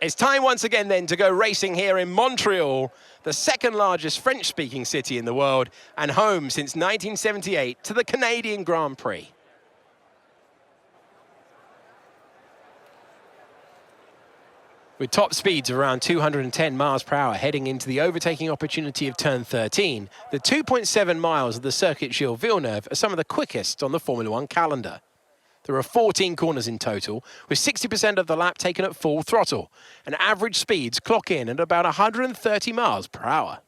It's time once again then to go racing here in Montreal, the second largest French-speaking city in the world and home since 1978 to the Canadian Grand Prix. With top speeds of around 210 miles per hour heading into the overtaking opportunity of turn 13, the 2.7 miles of the Circuit Gilles Villeneuve are some of the quickest on the Formula One calendar. There are 14 corners in total, with 60% of the lap taken at full throttle, and average speeds clock in at about 130 miles per hour.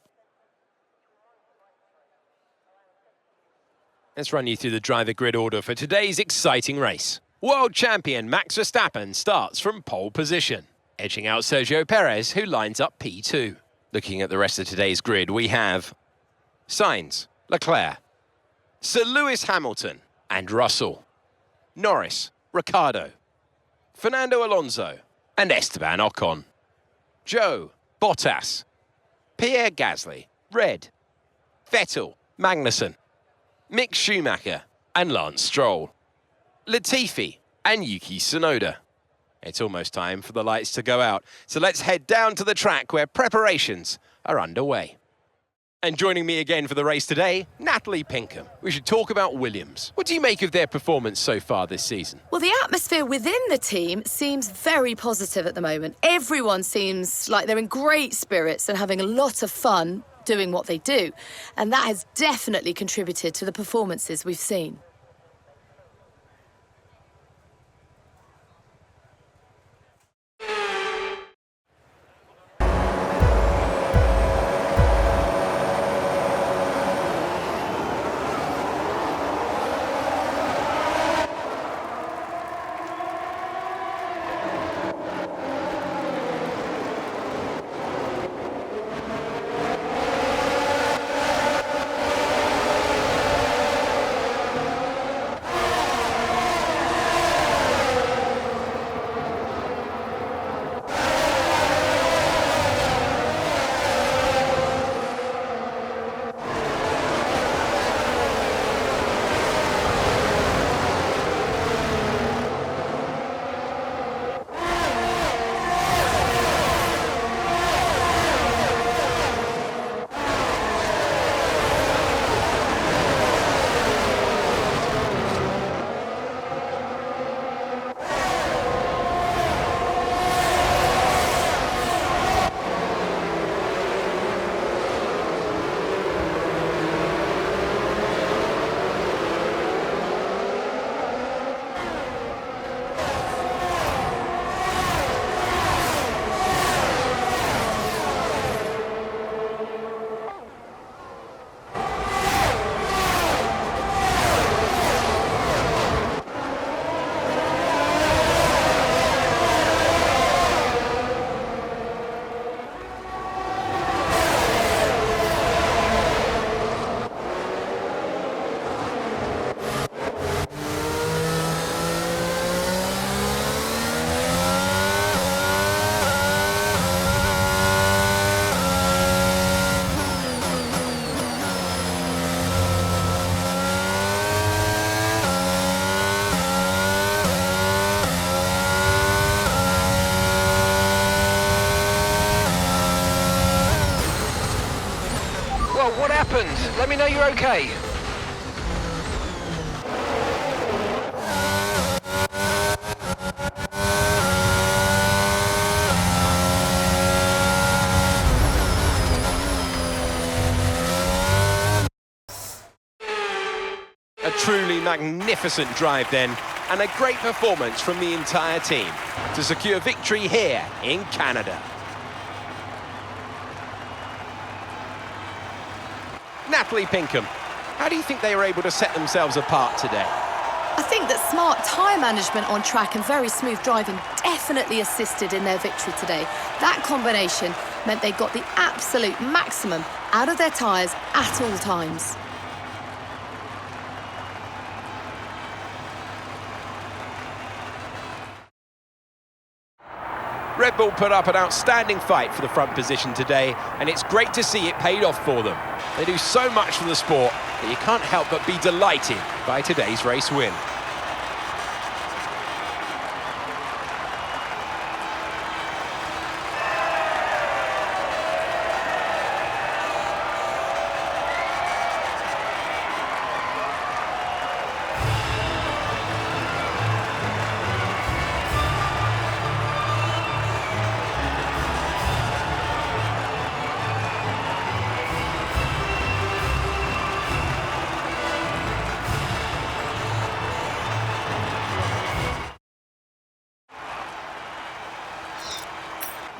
Let's run you through the driver grid order for today's exciting race. World champion Max Verstappen starts from pole position, edging out Sergio Perez, who lines up P2. Looking at the rest of today's grid, we have Sainz, Leclerc, Sir Lewis Hamilton and Russell, Norris, Ricciardo, Fernando Alonso and Esteban Ocon, Joe, Bottas, Pierre Gasly, Red, Vettel, Magnussen, Mick Schumacher and Lance Stroll, Latifi and Yuki Tsunoda. It's almost time for the lights to go out, so let's head down to the track where preparations are underway. And joining me again for the race today, Natalie Pinkham. We should talk about Williams. What do you make of their performance so far this season? Well, the atmosphere within the team seems very positive at the moment. Everyone seems like they're in great spirits and having a lot of fun doing what they do. And that has definitely contributed to the performances we've seen. What happened? Let me know you're okay. A truly magnificent drive then, and a great performance from the entire team to secure victory here in Canada. Natalie Pinkham, how do you think they were able to set themselves apart today? I think that smart tyre management on track and very smooth driving definitely assisted in their victory today. That combination meant they got the absolute maximum out of their tyres at all times. Red Bull put up an outstanding fight for the front position today, and it's great to see it paid off for them. They do so much for the sport that you can't help but be delighted by today's race win.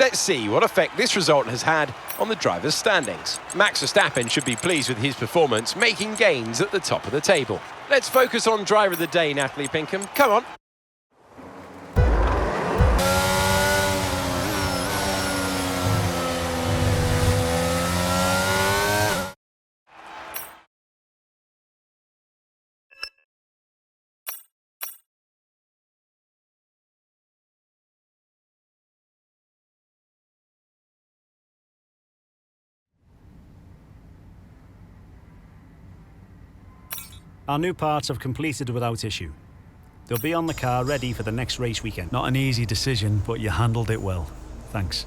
Let's see what effect this result has had on the drivers' standings. Max Verstappen should be pleased with his performance, making gains at the top of the table. Let's focus on driver of the day, Natalie Pinkham. Come on. Our new parts have completed without issue. They'll be on the car ready for the next race weekend. Not an easy decision, but you handled it well. Thanks.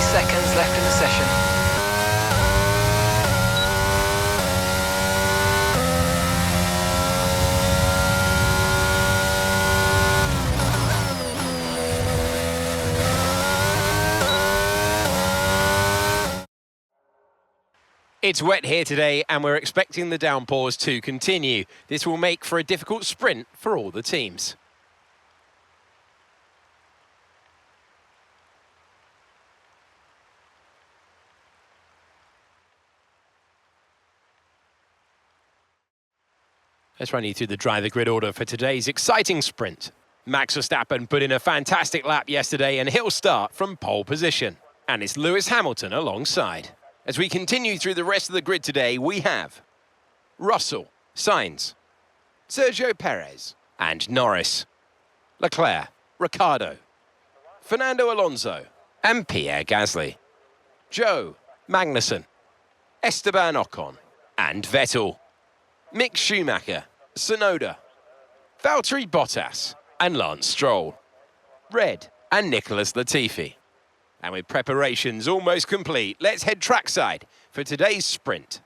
Seconds left in the session. It's wet here today and we're expecting the downpours to continue. This will make for a difficult sprint for all the teams. Let's run you through the driver grid order for today's exciting sprint. Max Verstappen put in a fantastic lap yesterday and he'll start from pole position. And it's Lewis Hamilton alongside. As we continue through the rest of the grid today, we have Russell, Sainz, Sergio Perez and Norris, Leclerc, Ricciardo, Fernando Alonso and Pierre Gasly, Joe, Magnussen, Esteban Ocon and Vettel, Mick Schumacher, Tsunoda, Valtteri Bottas and Lance Stroll, Red and Nicholas Latifi. And with preparations almost complete, let's head trackside for today's sprint.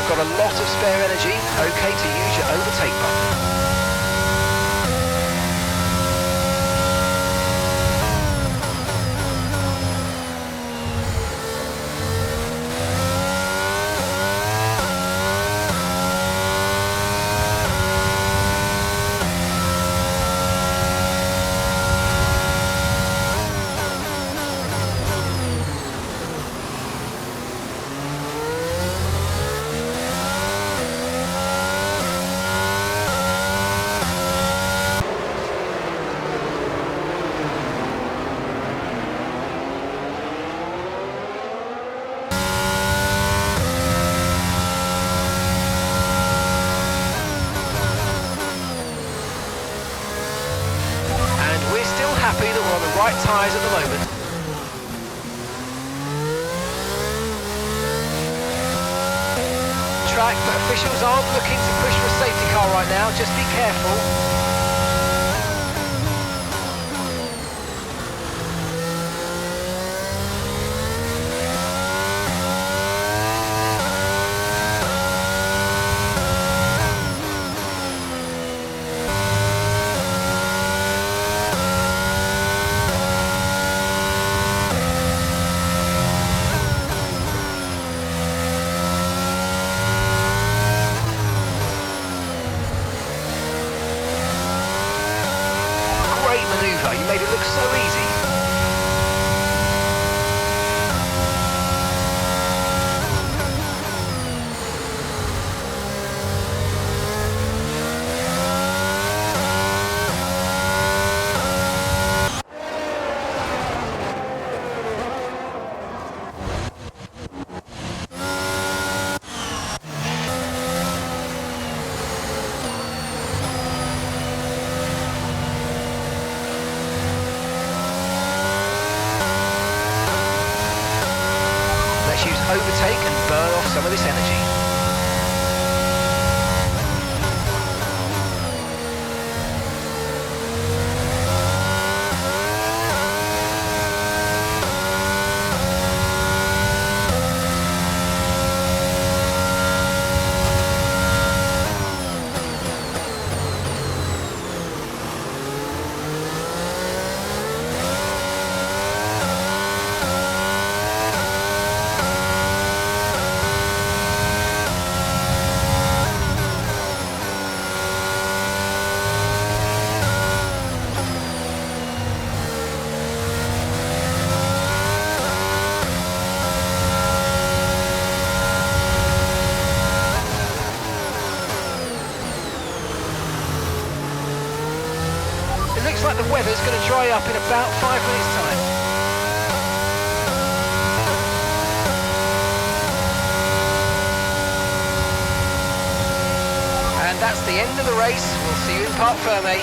Got a lot of spare energy, okay to use your overtake button. Happy that we're on the right tyres at the moment. Track, but officials aren't looking to push for a safety car right now, just be careful. Let's use overtake and burn off some of this energy. Looks like the weather's going to dry up in about 5 minutes' time. And that's the end of the race. We'll see you in Parc Fermé.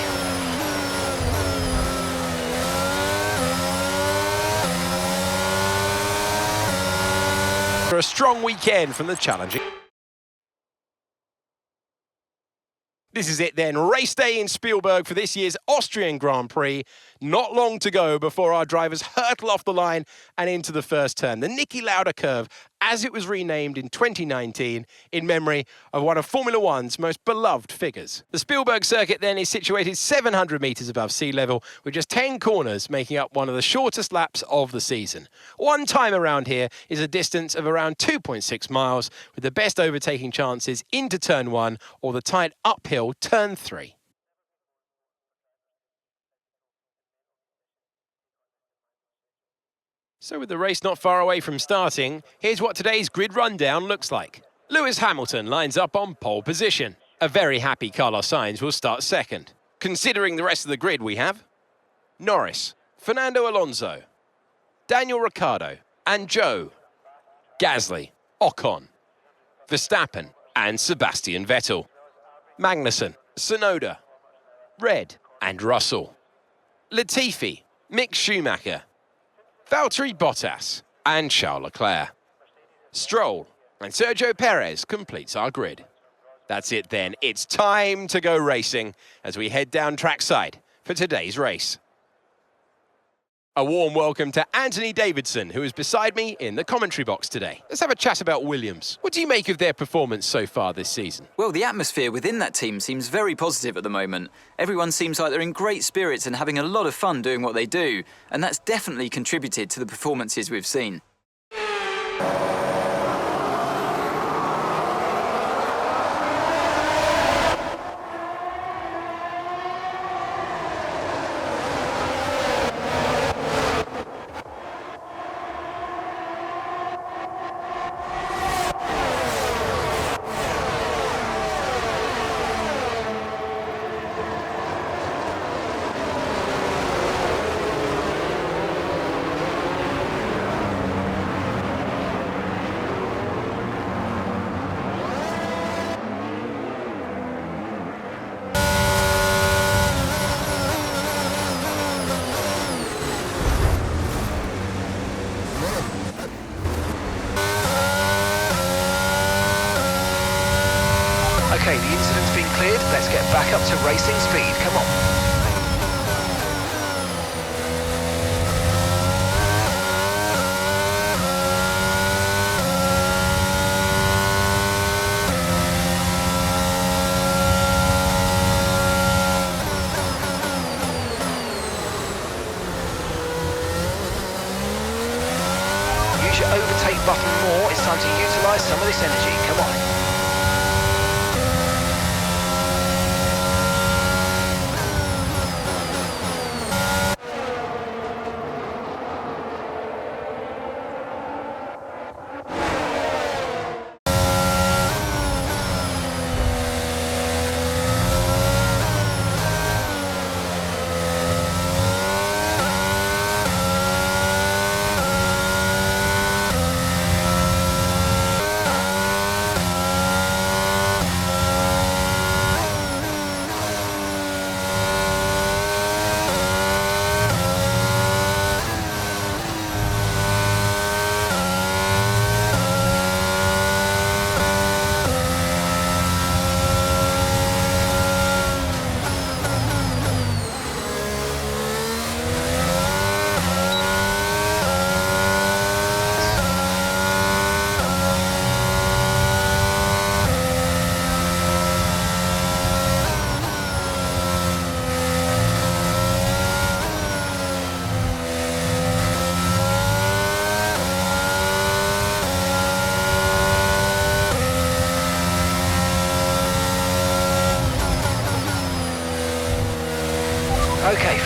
For a strong weekend from the challenging. This is it then, race day in Spielberg for this year's Austrian Grand Prix. Not long to go before our drivers hurtle off the line and into the first turn. The Niki Lauda curve, as it was renamed in 2019, in memory of one of Formula One's most beloved figures. The Spielberg circuit then is situated 700 metres above sea level, with just 10 corners making up one of the shortest laps of the season. One time around here is a distance of around 2.6 miles, with the best overtaking chances into turn 1 or the tight uphill turn 3. So with the race not far away from starting, here's what today's grid rundown looks like. Lewis Hamilton lines up on pole position. A very happy Carlos Sainz will start second. Considering the rest of the grid we have Norris, Fernando Alonso, Daniel Ricciardo and Zhou, Gasly, Ocon, Verstappen and Sebastian Vettel, Magnussen, Tsunoda, Red and Russell, Latifi, Mick Schumacher, Valtteri Bottas and Charles Leclerc. Stroll and Sergio Perez completes our grid. That's it then, it's time to go racing as we head down trackside for today's race. A warm welcome to Anthony Davidson, who is beside me in the commentary box today. Let's have a chat about Williams. What do you make of their performance so far this season? Well, the atmosphere within that team seems very positive at the moment. Everyone seems like they're in great spirits and having a lot of fun doing what they do, and that's definitely contributed to the performances we've seen. Okay, the incident's been cleared. Let's get back up to racing speed. Come on. Use your overtake button more. It's time to utilise some of this energy. Come on.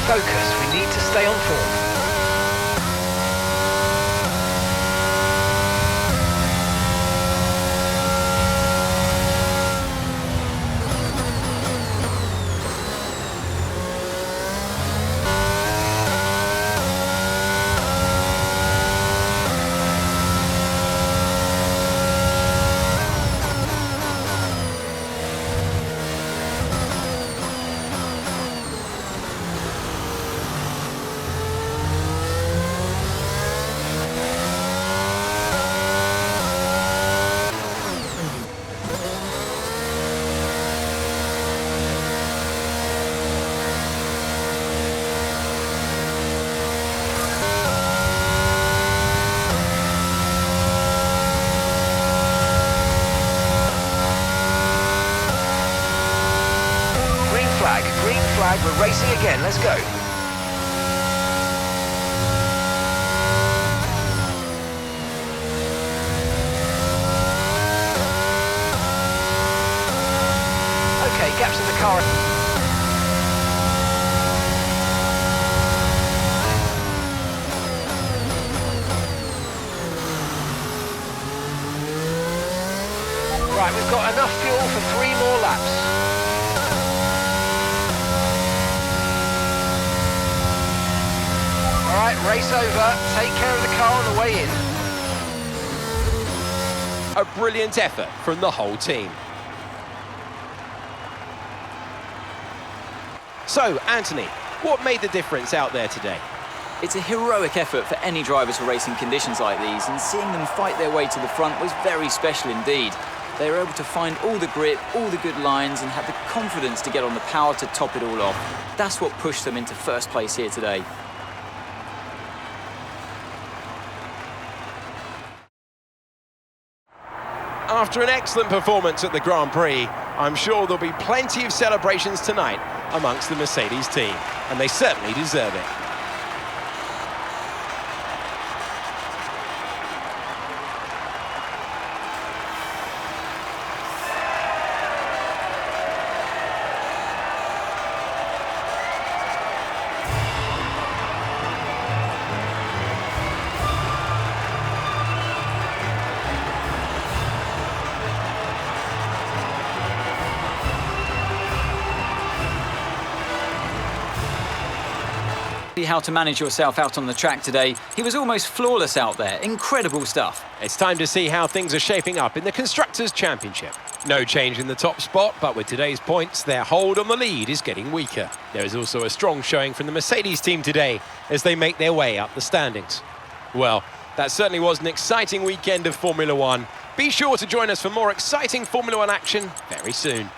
focus. We need to stay on form. Green flag, we're racing again, let's go. Okay, gaps in the car. Right, we've got enough fuel for 3 more laps. All right, race over. Take care of the car on the way in. A brilliant effort from the whole team. So, Anthony, what made the difference out there today? It's a heroic effort for any driver to race in conditions like these, and seeing them fight their way to the front was very special indeed. They were able to find all the grip, all the good lines, and had the confidence to get on the power to top it all off. That's what pushed them into first place here today. After an excellent performance at the Grand Prix, I'm sure there'll be plenty of celebrations tonight amongst the Mercedes team, and they certainly deserve it. How to manage yourself out on the track today. He was almost flawless out there. Incredible stuff. It's time to see how things are shaping up in the Constructors' Championship. No change in the top spot, but with today's points, their hold on the lead is getting weaker. There is also a strong showing from the Mercedes team today as they make their way up the standings. Well, that certainly was an exciting weekend of Formula One. Be sure to join us for more exciting Formula One action very soon.